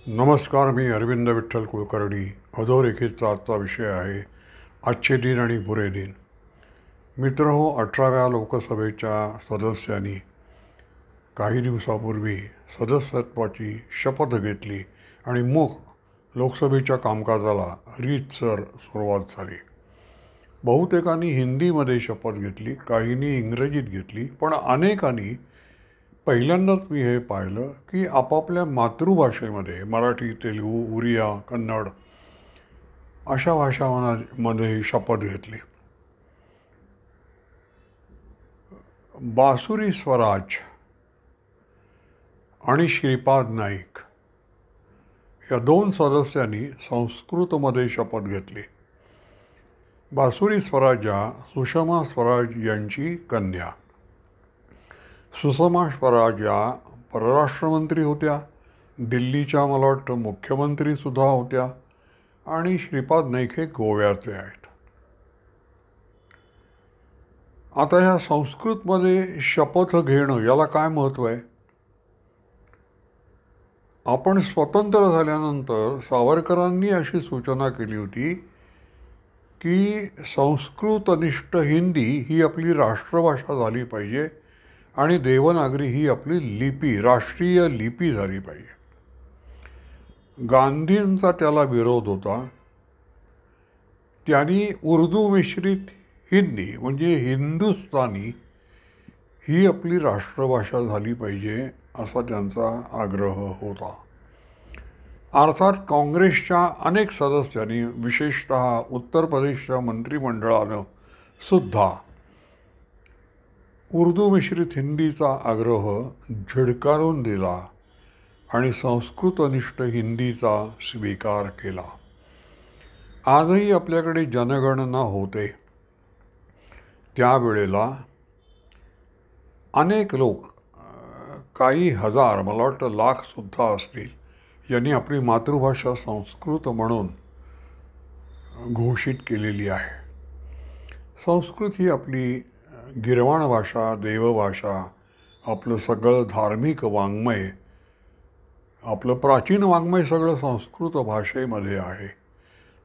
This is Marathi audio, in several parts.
नमस्कार. मी अरविंद विठ्ठल कुलकर्णी. अधोरेखितचा आजचा विषय आहे आजचे दिन आणि बुरे दिन. मित्रहो, 18व्या लोकसभेच्या सदस्यांनी काही दिवसापूर्वी सदस्यत्वाची शपथ घेतली आणि मग लोकसभेच्या कामकाजाला रीतसर सुरुवात झाली. बहुतेकांनी हिंदीमध्ये शपथ घेतली, काहींनी इंग्रजीत घेतली, पण अनेकांनी पहिल्यांदाच मी हे पाहिलं की आपापल्या मातृभाषेमध्ये मराठी, तेलुगू, उरिया, कन्नड अशा भाषांमध्ये शपथ घेतली. बासुरी स्वराज आणि श्रीपाद नाईक या दोन सदस्यांनी संस्कृतमध्ये शपथ घेतली. बासुरी स्वराज या सुषमा स्वराज यांची कन्या. सुषमा स्वराज या परराष्ट्रमंत्री होत्या, दिल्लीच्या मला वाटतं मुख्यमंत्रीसुद्धा होत्या, आणि श्रीपाद नाईक हे गोव्याचे आहेत. आता ह्या संस्कृतमध्ये शपथ घेणं याला काय महत्त्व आहे? आपण स्वतंत्र झाल्यानंतर सावरकरांनी अशी सूचना केली होती की संस्कृतनिष्ठ हिंदी ही आपली राष्ट्रभाषा झाली पाहिजे आणि देवनागरी ही आपली लिपी, राष्ट्रीय लिपी झाली पाहिजे. गांधींचा त्याला विरोध होता. त्यांनी उर्दू मिश्रित हिंदी म्हणजे हिंदुस्थानी ही आपली राष्ट्रभाषा झाली पाहिजे असा त्यांचा आग्रह होता. अर्थात काँग्रेसच्या अनेक सदस्यांनी, विशेषतः उत्तर प्रदेशच्या मंत्रिमंडळानं सुद्धा उर्दू मिश्रित हिंदीचा आग्रह झिडकारून दिला आणि संस्कृतनिष्ठ हिंदीचा स्वीकार केला. आजही आपल्याकडे जनगणना होते. त्यावेळेला अनेक लोक, काही हजार, मला वाटतं लाखसुद्धा असतील, यांनी आपली मातृभाषा संस्कृत म्हणून घोषित केलेली आहे. संस्कृत ही आपली गिरवाण भाषा, देवभाषा, आपलं सगळं धार्मिक वाङ्मय, आपलं प्राचीन वाङ्मय सगळं संस्कृत भाषेमध्ये आहे.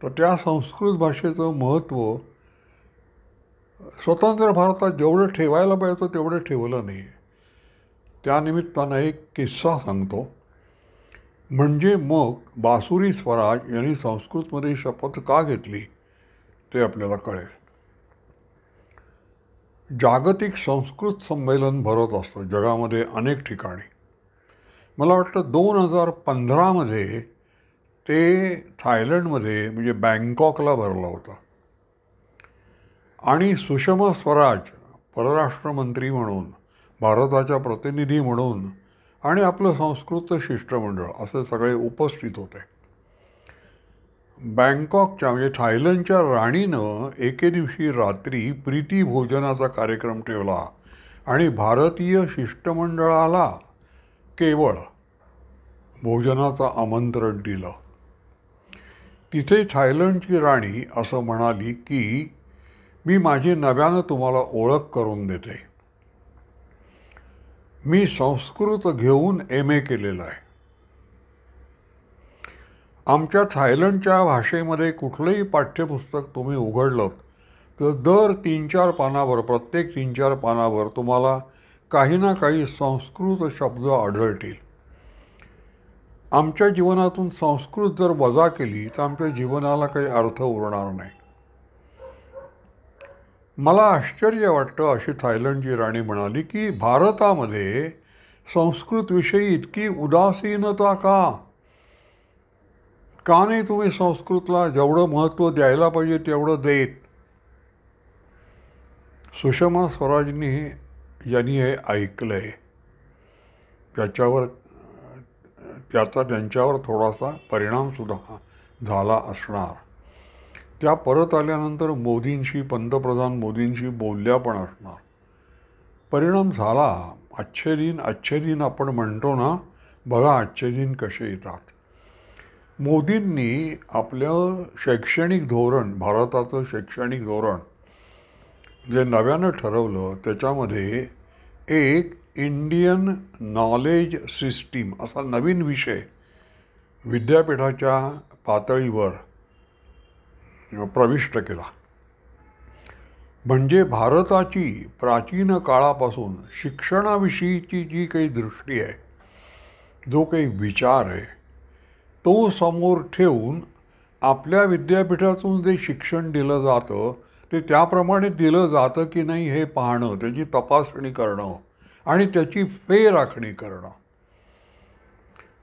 तर त्या संस्कृत भाषेचं महत्त्व स्वतंत्र भारतात जेवढं ठेवायला पाहिजे तेवढं ठेवलं नाही. त्यानिमित्तानं एक किस्सा सांगतो, म्हणजे मग बासुरी स्वराज यांनी संस्कृतमध्ये शपथ का घेतली ते आपल्याला कळेल. जागतिक संस्कृत संमेलन भरत असतं जगामध्ये अनेक ठिकाणी. मला वाटतं 2015मध्ये ते थायलंडमध्ये म्हणजे बँकॉकला भरलं होतं. आणि सुषमा स्वराज परराष्ट्रमंत्री म्हणून, भारताच्या प्रतिनिधी म्हणून, आणि आपलं संस्कृत शिष्टमंडळ असे सगळे उपस्थित होते. बँकॉकच्या म्हणजे थायलंडच्या राणीनं एके दिवशी रात्री प्रीती भोजनाचा कार्यक्रम ठेवला आणि भारतीय शिष्टमंडळाला केवळ भोजनाचं आमंत्रण दिलं. तिथे थायलंडची राणी असं म्हणाली की मी माझी नव्यानं तुम्हाला ओळख करून देते. मी संस्कृत घेऊन MA केलेलं आहे. आमच्या थायलंडच्या भाषेमध्ये कुठलंही पाठ्यपुस्तक तुम्ही उघडलं तर दर 3-4 पानावर, प्रत्येक 3-4 पानावर तुम्हाला काही ना काही संस्कृत शब्द आढळतील. आमच्या जीवनातून संस्कृत जर वजा केली तर आमच्या जीवनाला काही अर्थ उरणार नाही. मला आश्चर्य वाटतं, अशी थायलंडची राणी म्हणाली, की भारतामध्ये संस्कृतविषयी इतकी उदासीनता का? का नाही तुम्ही संस्कृतला जेवढं महत्त्व द्यायला पाहिजे तेवढं देत? सुषमा स्वराजनी यांनी हे ऐकलंय. त्याचा त्यांच्यावर थोडासा परिणामसुद्धा झाला असणार. त्या परत आल्यानंतर मोदींशी, पंतप्रधान मोदींशी बोलल्या पण असणार. परिणाम झाला. अच्छे दिन आपण म्हणतो ना, बघा आजचे दिन कसे येतात. मोदींनी आपलं शैक्षणिक धोरण, भारताचं शैक्षणिक धोरण जे नव्यानं ठरवलं त्याच्यामध्ये एक इंडियन नॉलेज सिस्टीम असा नवीन विषय विद्यापीठाच्या पातळीवर प्रविष्ट केला. म्हणजे भारताची प्राचीन काळापासून शिक्षणाविषयीची जी काही दृष्टी आहे, जो काही विचार आहे, तो समोर ठेवून आपल्या विद्यापीठातून जे शिक्षण दिलं जातं ते त्याप्रमाणे दिलं जातं की नाही हे पाहणं, त्याची तपासणी करणं आणि त्याची फेरआखणी करणं,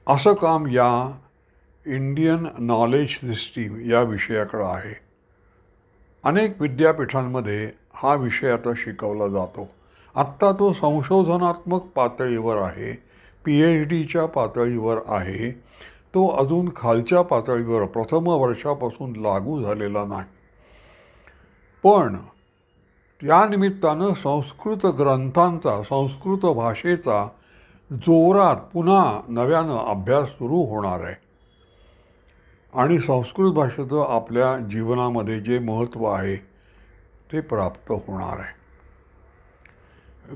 असं काम या इंडियन नॉलेज सिस्टीम या विषयाकडं आहे. अनेक विद्यापीठांमध्ये हा विषय आता शिकवला जातो. आत्ता तो संशोधनात्मक पातळीवर आहे, PhDच्या पातळीवर आहे. तो अजून खालच्या पातळीवर प्रथम वर्षापासून लागू झालेला नाही. पण त्यानिमित्तानं संस्कृत ग्रंथांचा, संस्कृत भाषेचा जोरात पुन्हा नव्यानं अभ्यास सुरू होणार आहे आणि संस्कृत भाषेचं आपल्या जीवनामध्ये जे महत्त्व आहे ते प्राप्त होणार आहे.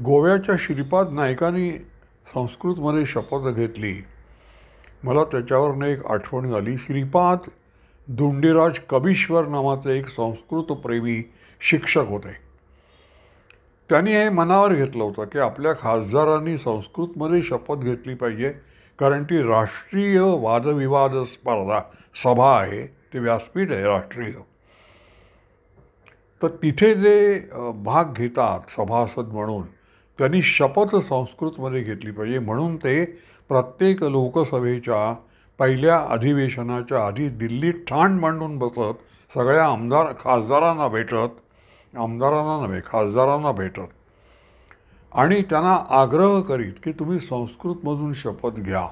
गोव्याच्या श्रीपाद नाईकांनी संस्कृतमध्ये शपथ घेतली. मला त्याच्यावरनं एक आठवण झाली. श्रीपाद धुंडीराज कबीश्वर नावाचे एक संस्कृतप्रेमी शिक्षक होते. त्यांनी हे मनावर घेतलं होतं की आपल्या खासदारांनी संस्कृतमध्ये शपथ घेतली पाहिजे, कारण ती राष्ट्रीय वादविवाद स्पर्धा सभा आहे, ते व्यासपीठ आहे राष्ट्रीय. तर तिथे जे भाग घेतात सभासद म्हणून, त्यांनी शपथ संस्कृतमध्ये घेतली पाहिजे. म्हणून ते प्रत्येक लोकसभेच्या पहिल्या अधिवेशनाच्या आधी दिल्लीत ठाण मांडून बसत, सगळ्या खासदारांना भेटत आणि त्यांना आग्रह करीत की तुम्ही संस्कृतमधून शपथ घ्या.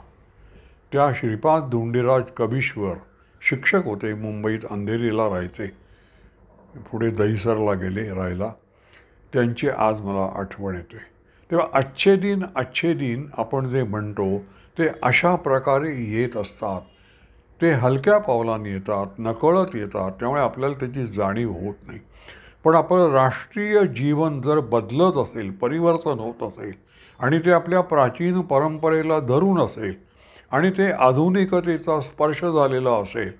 त्या श्रीपाद धुंडीराज कबीश्वर शिक्षक होते, मुंबईत अंधेरीला राहायचे, पुढे दहिसरला गेले राहायला. त्यांची आज मला आठवण येते. तेव्हा अच्छे दिन आपण जे म्हणतो ते अशा प्रकारे येत असतात. ते हलक्या पावलांनी येतात, नकळत येतात, त्यामुळे आपल्याला त्याची जाणीव होत नाही. पण आपण राष्ट्रीय जीवन जर बदलत असेल, परिवर्तन होत असेल आणि ते आपल्या प्राचीन परंपरेला धरून असेल आणि ते आधुनिकतेचा स्पर्श झालेला असेल,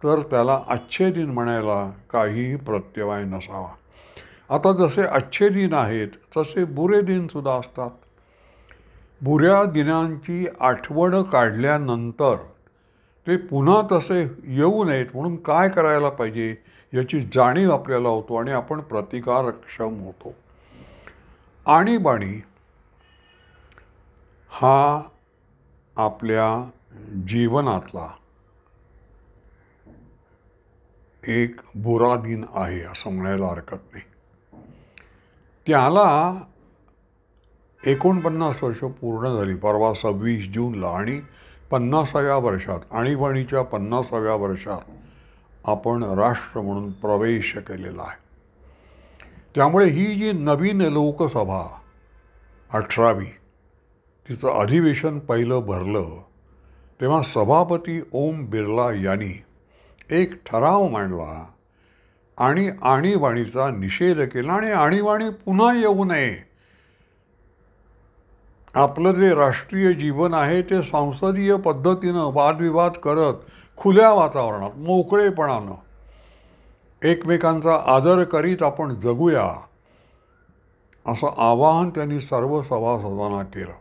तर त्याला अच्छे दिन म्हणायला काहीही प्रत्यवाय नसावा. आता जसे अच्छे दिन आहेत तसे बुरे दिनसुद्धा असतात. बुऱ्या दिनांची आठवण काढल्यानंतर ते पुन्हा तसे येऊ नयेत म्हणून काय करायला पाहिजे याची जाणीव आपल्याला होतो आणि आपण प्रतिकारक्षम होतो. आणीबाणी हा आपल्या जीवनातला एक बुरा दिन आहे असं म्हणायला हरकत नाही. त्याला 49 वर्ष पूर्ण झाली परवा 26 जूनला आणि 50व्या वर्षात, आणीबाणीच्या 50व्या वर्षात आपण राष्ट्र म्हणून प्रवेश केलेला आहे. त्यामुळे ही जी नवीन लोकसभा 18वी, तिचं अधिवेशन पहिलं भरलं तेव्हा सभापती ओम बिर्ला यांनी एक ठराव मांडला आणि आणीबाणीचा निषेध केला आणि आणीबाणी पुन्हा येऊ नये. आपलं जे राष्ट्रीय जीवन आहे ते संसदीय पद्धतीनं वादविवाद करत, खुल्या वातावरणात, मोकळेपणानं, एकमेकांचा आदर करीत आपण जगूया, असं आवाहन त्यांनी सर्व सभासदांना केलं.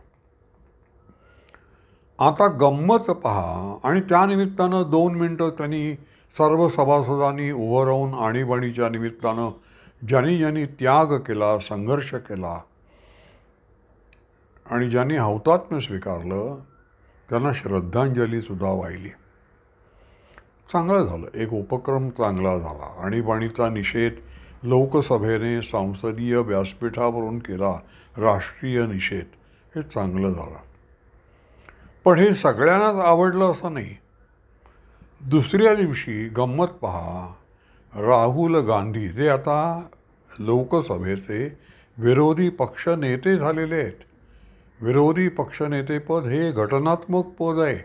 आता गंमत पहा, आणि त्यानिमित्तानं 2 मिनटं त्यांनी सर्व सभासदांनी उभं राहून आणीबाणीच्या निमित्तानं ज्यांनी त्याग केला, संघर्ष केला आणि ज्यांनी हौतात्म्य स्वीकारलं त्यांना श्रद्धांजलीसुद्धा वाहिली. चांगलं झालं, एक उपक्रम चांगला झाला. आणीबाणीचा निषेध लोकसभेने संसदीय व्यासपीठावरून केला, राष्ट्रीय निषेध, हे चांगलं झालं. पण हे सगळ्यांनाच आवडलं असं नाही. दुसऱ्या दिवशी गंमत पहा, राहुल गांधी जे आता लोकसभेचे विरोधी पक्षनेते झालेले आहेत, विरोधी पक्षनेतेपद हे घटनात्मक पद आहे,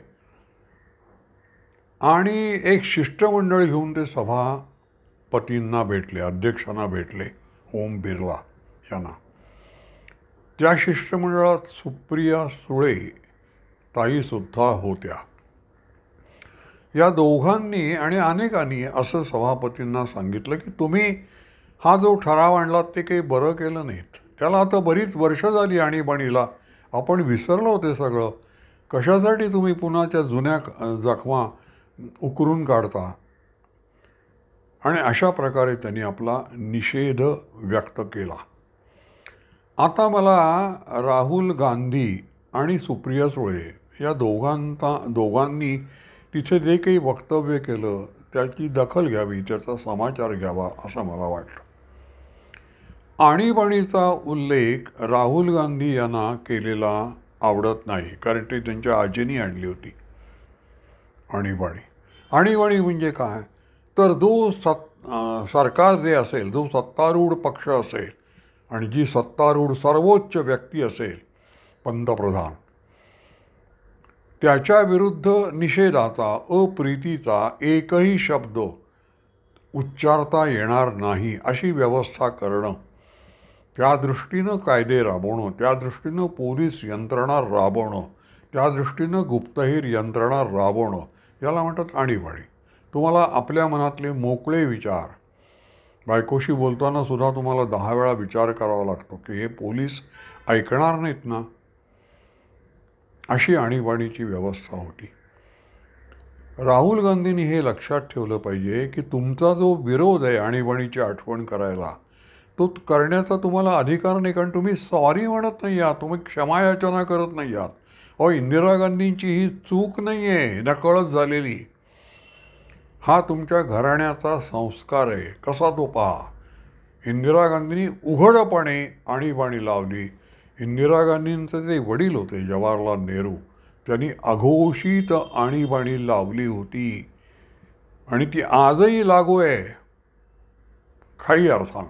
आणि एक शिष्टमंडळ घेऊन ते सभापतींना भेटले, अध्यक्षांना भेटले, ओम बिर्ला यांना. त्या शिष्टमंडळात सुप्रिया सुळे ताईसुद्धा होत्या. या दोघांनी आणि अनेकांनी असं सभापतींना सांगितलं की तुम्ही हा जो ठराव आणलात ते काही बरं केलं नाहीत. त्याला आता बरीच वर्ष झाली आणीबाणीला, आपण विसरलो ते सगळं. कशासाठी तुम्ही पुन्हा त्या जुन्या जखमा उकरून काढता? आणि अशा प्रकारे त्यांनी आपला निषेध व्यक्त केला. आता मला राहुल गांधी आणि सुप्रिया सुळे या दोघांनी तिथे जे काही वक्तव्य केलं त्याची दखल घ्यावी, त्याचा समाचार घ्यावा असं मला वाटलं. आणीबाणीचा उल्लेख राहुल गांधी यांना केलेला आवडत नाही, कारण ते त्यांच्या आजीने आणली होती आणीबाणी. आणीबाणी म्हणजे काय, तर सरकार जे असेल, जो सत्तारूढ पक्ष असेल आणि जी सत्तारूढ सर्वोच्च व्यक्ती असेल, पंतप्रधान, त्याच्या विरुद्ध निषेधाचा, अप्रीतीचा एकही शब्द उच्चारता येणार नाही अशी व्यवस्था करणं, त्या दृष्टीनं कायदे राबवणं, त्या दृष्टीनं पोलीस यंत्रणा राबवणं, त्या दृष्टीनं गुप्तहेर यंत्रणा राबवणं, याला म्हणतात आणीबाणी. तुम्हाला आपल्या मनातले मोकळे विचार, बायकोशी बोलताना सुद्धा तुम्हाला 10 वेळा विचार करावा लागतो की हे पोलीस ऐकणार नाहीत ना, अशी आणीबाणीची व्यवस्था होती. राहुल गांधींनी हे लक्षात ठेवलं पाहिजे की तुमचा जो विरोध आहे आणीबाणीची आठवण करायला, तो करण्याचा तुम्हाला अधिकार नाही, कारण तुम्ही सॉरी म्हणत नाही आहात, तुम्ही क्षमायाचना करत नाही आहात. इंदिरा गांधींची ही चूक नाही आहे नकळत झालेली, हा तुमच्या घराण्याचा संस्कार आहे. कसा तो पहा. इंदिरा गांधींनी उघडपणे आणीबाणी लावली. इंदिरा गांधींचे जे वडील होते जवाहरलाल नेहरू, त्यांनी अघोषित आणीबाणी लावली होती आणि ती आजही लागू आहे काही अर्थानं.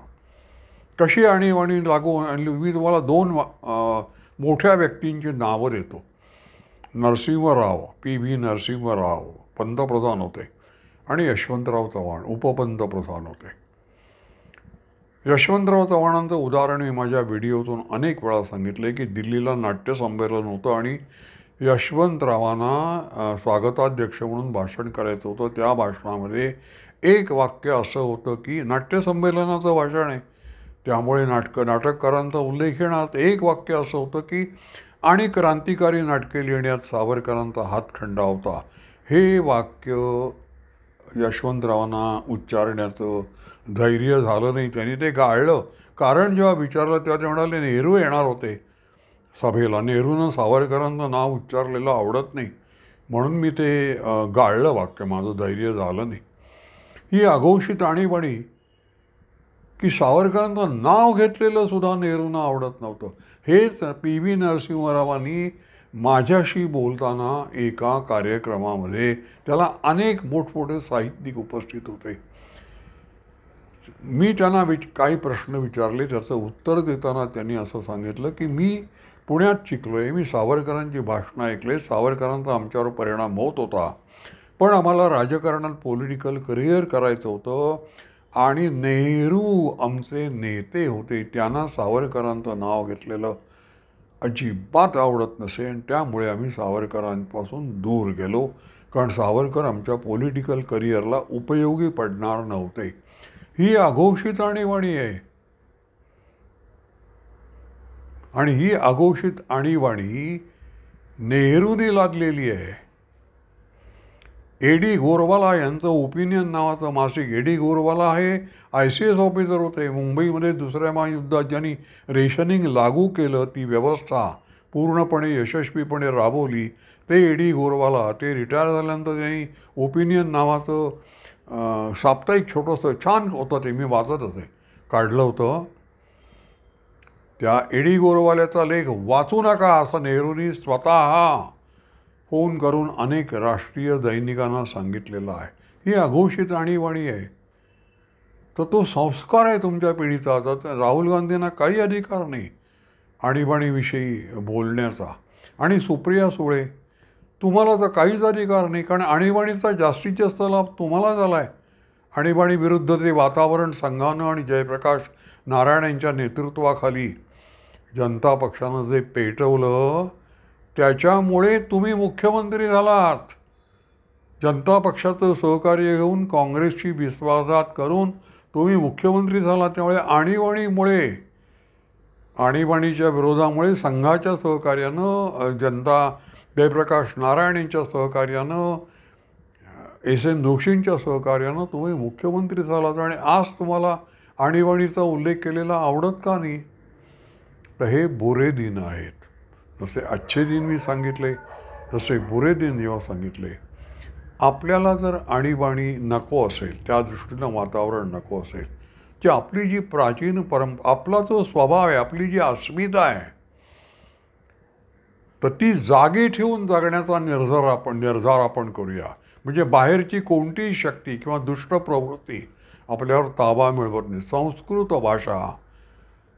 कशी आणीबाणी लागू आणली, मी तुम्हाला 2 मोठ्या व्यक्तींची नावं देतो. नरसिंहराव, PV नरसिंहराव पंतप्रधान होते आणि यशवंतराव चव्हाण उपपंतप्रधान होते. यशवंतराव चव्हाणांचं उदाहरण मी माझ्या व्हिडिओतून अनेक वेळा सांगितले की दिल्लीला नाट्य संमेलन होतं आणि यशवंतरावांना स्वागताध्यक्ष म्हणून भाषण करायचं होतं. त्या भाषणामध्ये एक वाक्य असं होतं की नाट्यसंमेलनाचं भाषण आहे त्यामुळे नाटककारांचा उल्लेख येणार. एक वाक्य असं होतं की आणि क्रांतिकारी नाटके लिहिण्यात सावरकरांचा हातखंडा होता. हे वाक्य यशवंतरावांना उच्चारण्याचं धैर्य झालं नाही, त्यांनी ते गाळलं. कारण जेव्हा विचारलं तेव्हा ते म्हणाले नेहरू येणार होते सभेला, नेहरूनं सावरकरांचं नाव उच्चारलेलं आवडत नाही म्हणून मी ते गाळलं वाक्य, माझं धैर्य झालं नाही. ही अघोषित आणीबाणी की सावरकरांचं नाव घेतलेलं सुद्धा नेहरूंना आवडत नव्हतं. हेच PV नरसिंहरावांनी माझ्याशी बोलताना एका कार्यक्रमामध्ये, त्याला अनेक मोठमोठे साहित्यिक उपस्थित होते, मी त्यांना काही प्रश्न विचारले. त्याचं उत्तर देताना त्यांनी असं सांगितलं की मी पुण्यात शिकलो आहे, मी सावरकरांची भाषणं ऐकले, सावरकरांचा आमच्यावर परिणाम होत होता, पण आम्हाला राजकारणात पॉलिटिकल करिअर करायचं होतं आणि नेहरू आमचे नेते होते, त्यांना सावरकरांचं नाव घेतलेलं अजिबात आवडत नसे आणि त्यामुळे आम्ही सावरकरांपासून दूर गेलो, कारण सावरकर आमच्या पॉलिटिकल करिअरला उपयोगी पडणार नव्हते. ही अघोषित आणीबाणी आहे आणि ही अघोषित आणीबाणी नेहरूंनी लादलेली आहे. AD गोरवाला यांचं ओपिनियन नावाचं मासिक, AD गोरवाला हे ICS ऑफिसर होते. मुंबईमध्ये दुसऱ्या महायुद्धात ज्यांनी रेशनिंग लागू केलं, ती व्यवस्था पूर्णपणे यशस्वीपणे राबवली, ते AD गोरवाला. ते रिटायर झाल्यानंतर त्यांनी ओपिनियन नावाचं साप्ताहिक छोटंसं छान होतं, ते मी वाचत असे, काढलं होतं. त्या AD गोरवाल्याचा लेख वाचू नका असं नेहरूंनी स्वतः फोन करून अनेक राष्ट्रीय दैनिकांना सांगितलेलं आहे. ही अघोषित आणीबाणी आहे. तर तो संस्कार आहे तुमच्या पिढीचा. तर राहुल गांधींना काही अधिकार नाही आणीबाणीविषयी बोलण्याचा. आणि सुप्रिया सुळे, तुम्हाला तर काहीच अधिकार नाही, कारण आणीबाणीचा जास्तीत जास्त लाभ तुम्हाला झाला आहे. आणीबाणी विरुद्ध ते वातावरण संघानं आणि जयप्रकाश नारायण यांच्या नेतृत्वाखाली जनता पक्षानं जे पेटवलं, त्याच्यामुळे तुम्ही मुख्यमंत्री झालात. जनता पक्षाचं सहकार्य घेऊन काँग्रेसची विश्वासघात करून तुम्ही मुख्यमंत्री झाला. त्यामुळे आणीबाणीच्या विरोधामुळे संघाच्या सहकार्यानं, जनता जयप्रकाश नारायण यांच्या सहकार्यानं, एस.एन. जोशींच्या सहकार्यानं तुम्ही मुख्यमंत्री झालात. आणि आज तुम्हाला आणीबाणीचा उल्लेख केलेला आवडत का नाही? तर हे बुरे दिन आहेत. जसे अच्छे दिन मी सांगितले, तसे बुरे दिन जेव्हा सांगितले. आपल्याला जर आणीबाणी नको असेल, त्या दृष्टीनं वातावरण नको असेल, की आपली जी प्राचीन आपला जो स्वभाव आहे, आपली जी अस्मिता आहे, तर ती जागी ठेवून जगण्याचा निर्धार आपण करूया. म्हणजे बाहेरची कोणतीही शक्ती किंवा दुष्ट प्रवृत्ती आपल्यावर ताबा मिळवत नाही. संस्कृत भाषा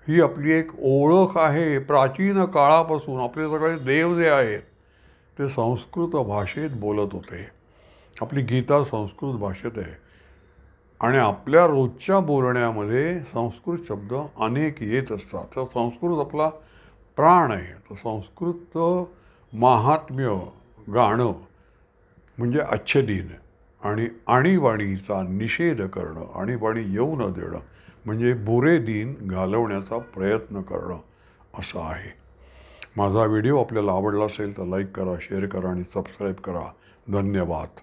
ही आपली एक ओळख आहे. प्राचीन काळापासून आपले सगळे देव जे आहेत ते संस्कृत भाषेत बोलत होते. आपली गीता संस्कृत भाषेत आहे. आणि आपल्या रोजच्या बोलण्यामध्ये संस्कृत शब्द अनेक येत असतात. तर संस्कृत आपला प्राण आहे. तर संस्कृत महात्म्य गाणं म्हणजे अच्छे दिन. आणि आणीबाणीचा निषेध करणं, आणीबाणी येऊ न देणं म्हणजे बुरे दिन घालवण्याचा प्रयत्न करणं असं आहे. माझा व्हिडिओ आपल्याला आवडला असेल तर लाईक करा, शेअर करा आणि सबस्क्राईब करा. धन्यवाद.